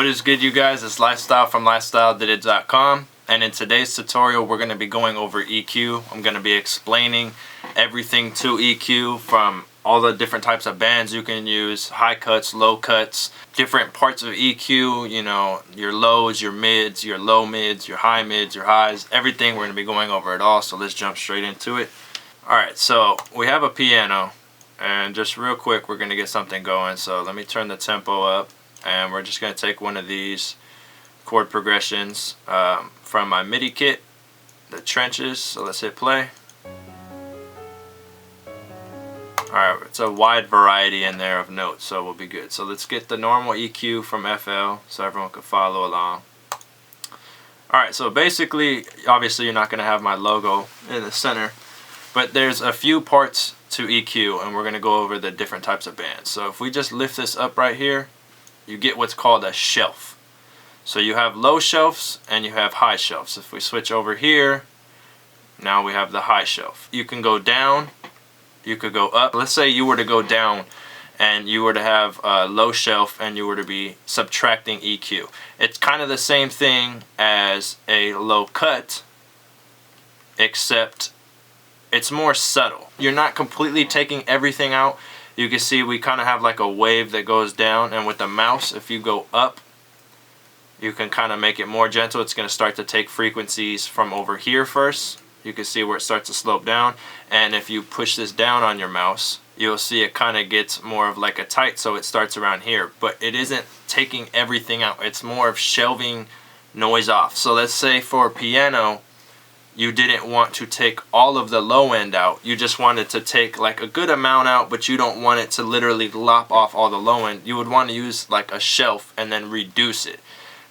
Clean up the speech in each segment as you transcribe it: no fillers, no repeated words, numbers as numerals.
What is good, you guys? It's Lifestyle from LifeStyleDidIt.com, and in today's tutorial we're going to be going over EQ. I'm going to be explaining everything to EQ, from all the different types of bands you can use, high cuts, low cuts, different parts of EQ, you know, your lows, your mids, your low mids, your high mids, your highs, everything. We're going to be going over it all, so let's jump straight into it. Alright, so we have a piano, and just real quick we're going to get something going. So let me turn the tempo up, and we're just going to take one of these chord progressions from my MIDI kit, the trenches. So let's hit play. Alright, it's a wide variety in there of notes, so we'll be good. So let's get the normal EQ from FL so everyone can follow along. Alright, so basically, obviously you're not going to have my logo in the center, but there's a few parts to EQ, and we're going to go over the different types of bands. So if we just lift this up right here, you get what's called a shelf. So you have low shelves and you have high shelves. If we switch over here, now we have the high shelf. You can go down, you could go up. Let's say you were to go down and you were to have a low shelf and you were to be subtracting EQ. It's kind of the same thing as a low cut, except it's more subtle. You're not completely taking everything out. You can see we kind of have like a wave that goes down, and with the mouse, if you go up, you can kind of make it more gentle. It's going to start to take frequencies from over here first. You can see where it starts to slope down, and if you push this down on your mouse, you'll see it kind of gets more of like a tight, so it starts around here, but it isn't taking everything out. It's more of shelving noise off. So let's say for piano, you didn't want to take all of the low end out. You just wanted to take like a good amount out, but you don't want it to literally lop off all the low end. You would want to use like a shelf and then reduce it.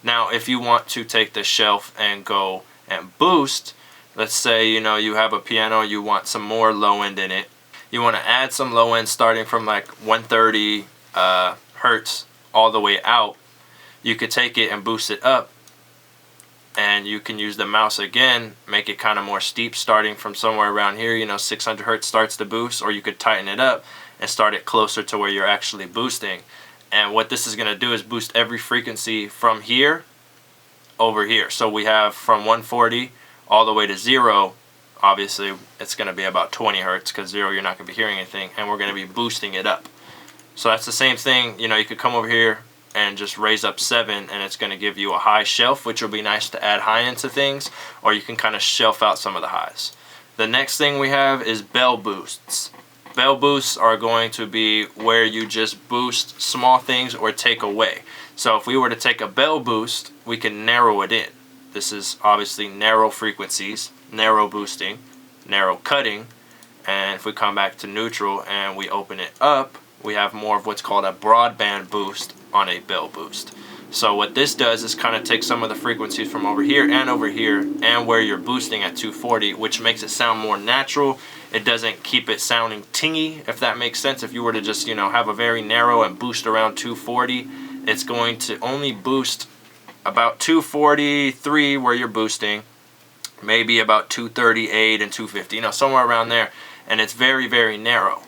Now if you want to take the shelf and go and boost, let's say, you know, you have a piano, you want some more low end in it. You want to add some low end starting from like 130 hertz all the way out. You could take it and boost it up, and you can use the mouse again, make it kind of more steep, starting from somewhere around here, you know, 600 hertz starts the boost, or you could tighten it up and start it closer to where you're actually boosting. And what this is going to do is boost every frequency from here over here. So we have from 140 all the way to 0. Obviously it's going to be about 20 hertz, because 0 you're not going to be hearing anything, and we're going to be boosting it up. So that's the same thing. You know, you could come over here and just raise up 7, and it's going to give you a high shelf, which will be nice to add high into things, or you can kind of shelf out some of the highs. The next thing we have is bell boosts. Bell boosts are going to be where you just boost small things or take away. So if we were to take a bell boost, we can narrow it in. This is obviously narrow frequencies, narrow boosting, narrow cutting, and if we come back to neutral and we open it up, we have more of what's called a broadband boost on a bell boost. So what this does is kind of take some of the frequencies from over here and where you're boosting at 240, which makes it sound more natural. It doesn't keep it sounding tingy, if that makes sense. If you were to just, you know, have a very narrow and boost around 240, it's going to only boost about 243 where you're boosting, maybe about 238 and 250, you know, somewhere around there, and it's very, very narrow.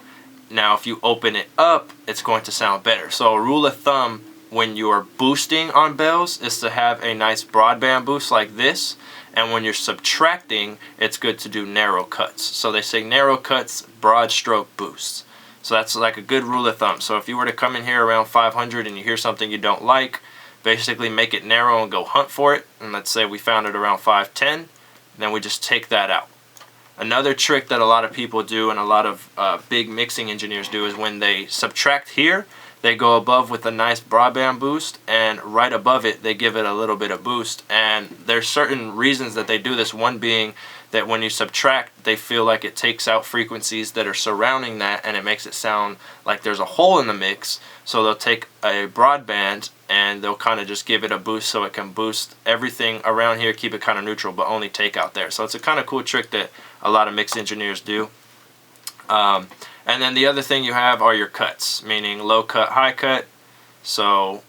Now if you open it up, it's going to sound better. So a rule of thumb when you're boosting on bells is to have a nice broadband boost like this, and when you're subtracting, it's good to do narrow cuts. So they say narrow cuts, broad stroke boosts. So that's like a good rule of thumb. So if you were to come in here around 500 and you hear something you don't like, basically make it narrow and go hunt for it. And let's say we found it around 510, then we just take that out. Another trick that a lot of people do, and a lot of big mixing engineers do, is when they subtract here, they go above with a nice broadband boost, and right above it they give it a little bit of boost. And there's certain reasons that they do this, one being that when you subtract, they feel like it takes out frequencies that are surrounding that, and it makes it sound like there's a hole in the mix. So they'll take a broadband and they'll kind of just give it a boost so it can boost everything around here, keep it kind of neutral, but only take out there. So it's a kind of cool trick that a lot of mix engineers do. And then the other thing you have are your cuts, meaning low cut, high cut. So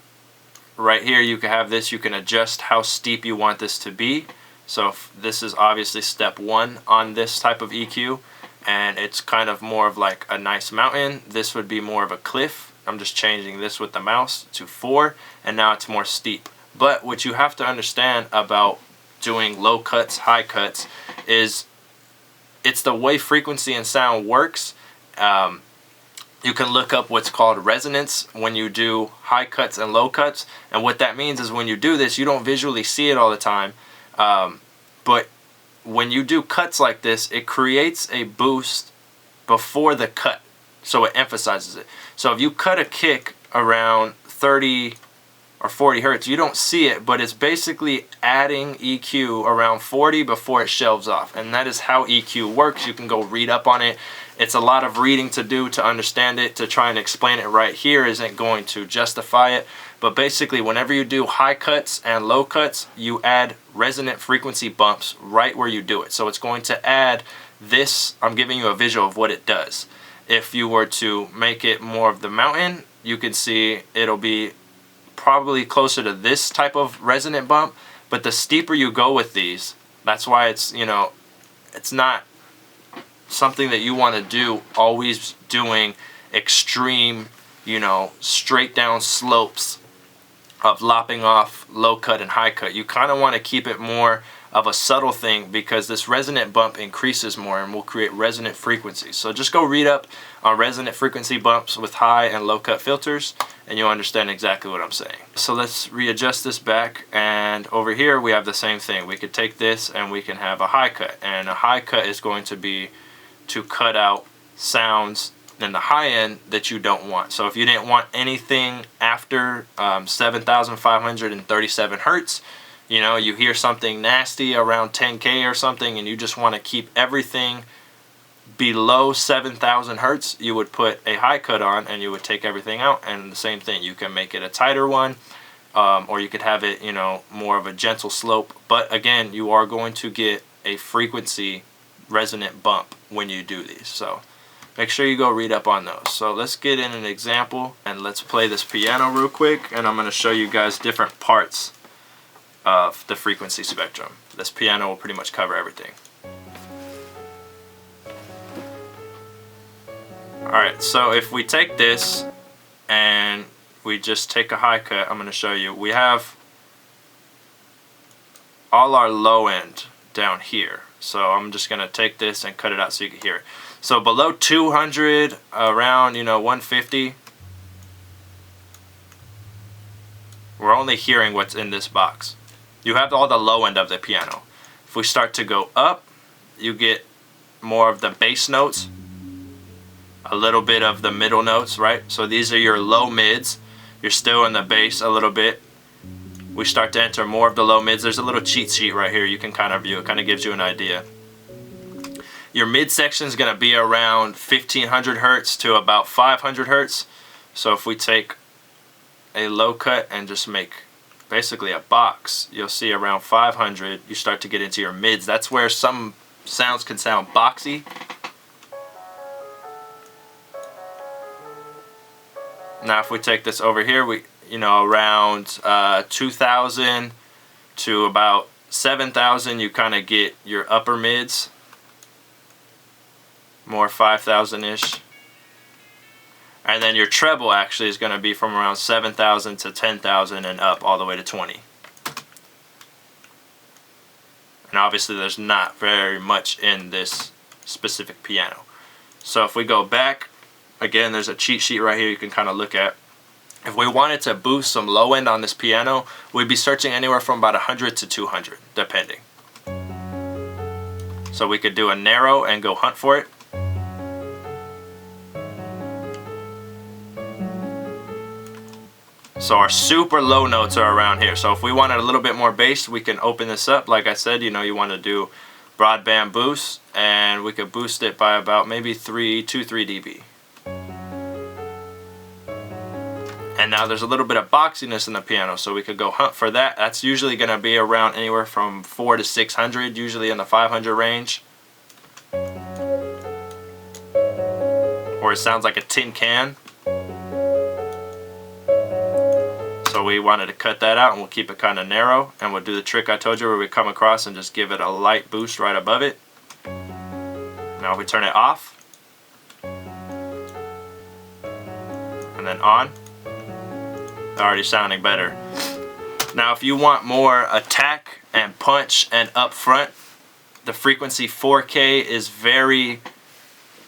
right here you can have this, you can adjust how steep you want this to be. So this is obviously step 1 on this type of EQ, and it's kind of more of like a nice mountain. This would be more of a cliff. I'm just changing this with the mouse to 4, and now it's more steep. But what you have to understand about doing low cuts, high cuts, is it's the way frequency and sound works. You can look up what's called resonance when you do high cuts and low cuts, and what that means is when you do this, you don't visually see it all the time, but when you do cuts like this, it creates a boost before the cut, so it emphasizes it. So if you cut a kick around 30 or 40 hertz, you don't see it, but it's basically adding EQ around 40 before it shelves off, and that is how EQ works. You can go read up on it. It's a lot of reading to do to understand it. To try and explain it right here isn't going to justify it, but basically whenever you do high cuts and low cuts, you add resonant frequency bumps right where you do it. So it's going to add this. I'm giving you a visual of what it does. If you were to make it more of the mountain, you can see it'll be probably closer to this type of resonant bump, but the steeper you go with these, that's why it's, you know, it's not something that you want to do always doing extreme, you know, straight down slopes of lopping off low cut and high cut. You kind of want to keep it more of a subtle thing, because this resonant bump increases more and will create resonant frequencies. So just go read up on resonant frequency bumps with high and low cut filters, and you'll understand exactly what I'm saying. So let's readjust this back, and over here we have the same thing. We could take this and we can have a high cut, and a high cut is going to be to cut out sounds in the high end that you don't want. So if you didn't want anything after 7,537 hertz, you know, you hear something nasty around 10K or something, and you just want to keep everything below 7,000 hertz, you would put a high cut on and you would take everything out. And the same thing, you can make it a tighter one, or you could have it, you know, more of a gentle slope. But again, you are going to get a frequency resonant bump when you do these. So make sure you go read up on those. So let's get in an example and let's play this piano real quick, and I'm going to show you guys different parts of the frequency spectrum. This piano will pretty much cover everything. Alright, so if we take this and we just take a high cut, I'm going to show you. We have all our low end down here. So I'm just going to take this and cut it out so you can hear it. So below 200, around, you know, 150, we're only hearing what's in this box. You have all the low end of the piano. If we start to go up, you get more of the bass notes, a little bit of the middle notes, right? So these are your low mids. You're still in the bass a little bit. We start to enter more of the low mids. There's a little cheat sheet right here you can kind of view. It kind of gives you an idea. Your mid section is going to be around 1500 hertz to about 500 hertz. So if we take a low cut and just make basically a box, you'll see around 500 you start to get into your mids. That's where some sounds can sound boxy. Now if we take this over here, we, you know, around 2000 to about 7,000, you kind of get your upper mids, more 5,000-ish. And then your treble actually is going to be from around 7,000 to 10,000 and up all the way to 20. And obviously there's not very much in this specific piano. So if we go back, again, there's a cheat sheet right here you can kind of look at. If we wanted to boost some low end on this piano, we'd be searching anywhere from about 100 to 200, depending. So we could do a narrow and go hunt for it. So our super low notes are around here. So if we wanted a little bit more bass, we can open this up. Like I said, you know, you want to do broadband boost, and we could boost it by about maybe 2-3 dB. And now there's a little bit of boxiness in the piano, so we could go hunt for that. That's usually going to be around anywhere from 400 to 600, usually in the 500 range. Or it sounds like a tin can. So we wanted to cut that out, and we'll keep it kind of narrow, and we'll do the trick I told you where we come across and just give it a light boost right above it. Now if we turn it off, and then on. Already sounding better. Now if you want more attack and punch and up front, the frequency 4K is very,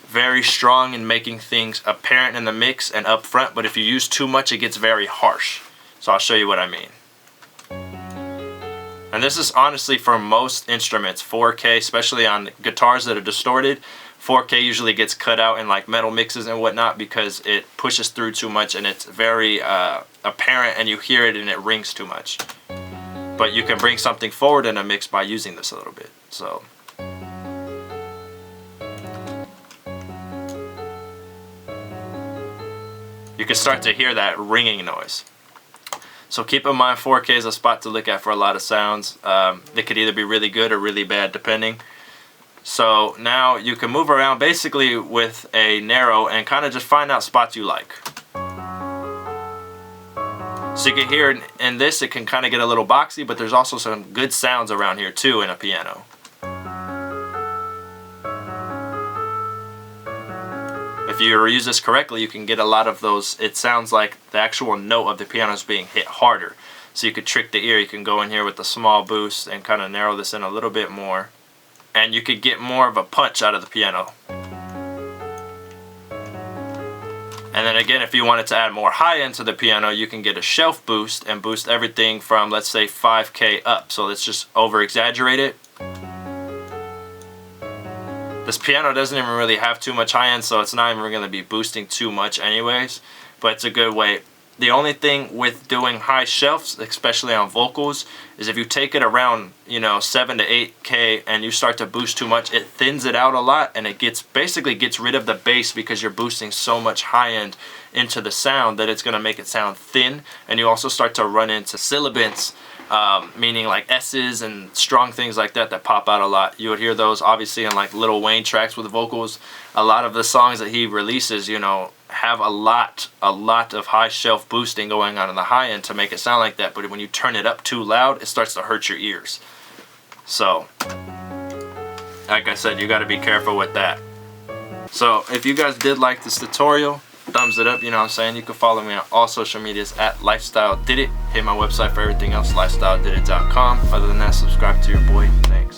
very strong in making things apparent in the mix and up front, but if you use too much it gets very harsh. So I'll show you what I mean. And this is honestly for most instruments, 4K, especially on guitars that are distorted. 4K usually gets cut out in like metal mixes and whatnot because it pushes through too much and it's very apparent, and you hear it and it rings too much. But you can bring something forward in a mix by using this a little bit. So you can start to hear that ringing noise. So keep in mind 4K is a spot to look at for a lot of sounds. It could either be really good or really bad depending. So now you can move around basically with a narrow and kind of just find out spots you like. So you can hear in this, it can kind of get a little boxy, but there's also some good sounds around here too in a piano. If you use this correctly, you can get a lot of those. It sounds like the actual note of the piano is being hit harder. So you could trick the ear. You can go in here with a small boost and kind of narrow this in a little bit more. And you could get more of a punch out of the piano. And then again, if you wanted to add more high end to the piano, you can get a shelf boost and boost everything from, let's say, 5K up. So let's just over exaggerate it. This piano doesn't even really have too much high end, so it's not even going to be boosting too much anyways, but it's a good way. The only thing with doing high shelves, especially on vocals, is if you take it around, 7 to 8K and you start to boost too much, it thins it out a lot, and it basically gets rid of the bass because you're boosting so much high end into the sound that it's going to make it sound thin. And you also start to run into sibilants, meaning like S's and strong things like that pop out a lot. You would hear those obviously in like Lil Wayne tracks with vocals. A lot of the songs that he releases, have a lot of high shelf boosting going on in the high end to make it sound like that, but when you turn it up too loud, it starts to hurt your ears. So, like I said, you got to be careful with that. So, if you guys did like this tutorial, thumbs it up, you know what I'm saying? You can follow me on all social medias at LifeStyleDidIt. Hit my website for everything else, LifeStyleDidIt.com. Other than that, subscribe to your boy. Thanks.